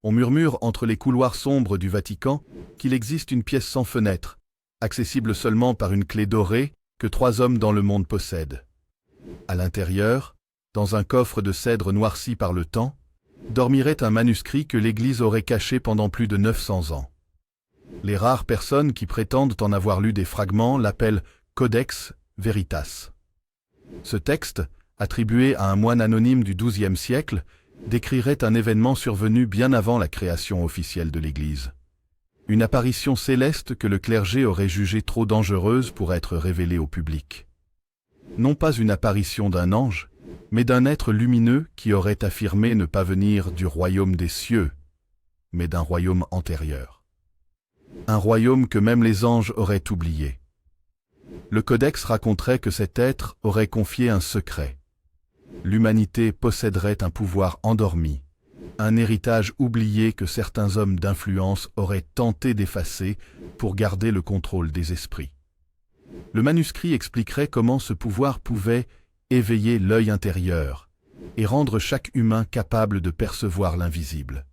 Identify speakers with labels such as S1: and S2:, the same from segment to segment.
S1: On murmure entre les couloirs sombres du Vatican qu'il existe une pièce sans fenêtre, accessible seulement par une clé dorée que 3 hommes dans le monde possèdent. À l'intérieur, dans un coffre de cèdre noirci par le temps, dormirait un manuscrit que l'Église aurait caché pendant plus de 900 ans. Les rares personnes qui prétendent en avoir lu des fragments l'appellent Codex Veritas. Ce texte, attribué à un moine anonyme du XIIe siècle, décrirait un événement survenu bien avant la création officielle de l'Église. Une apparition céleste que le clergé aurait jugée trop dangereuse pour être révélée au public. Non pas une apparition d'un ange, mais d'un être lumineux qui aurait affirmé ne pas venir du royaume des cieux, mais d'un royaume antérieur. Un royaume que même les anges auraient oublié. Le codex raconterait que cet être aurait confié un secret. L'humanité posséderait un pouvoir endormi, un héritage oublié que certains hommes d'influence auraient tenté d'effacer pour garder le contrôle des esprits. Le manuscrit expliquerait comment ce pouvoir pouvait éveiller l'œil intérieur et rendre chaque humain capable de percevoir l'invisible.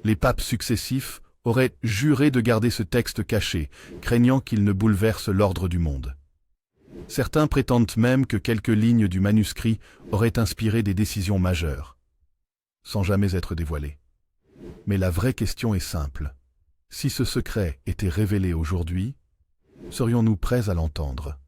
S1: Les papes successifs auraient juré de garder ce texte caché, craignant qu'il ne bouleverse l'ordre du monde. Certains prétendent même que quelques lignes du manuscrit auraient inspiré des décisions majeures, sans jamais être dévoilées. Mais la vraie question est simple. Si ce secret était révélé aujourd'hui, serions-nous prêts à l'entendre ?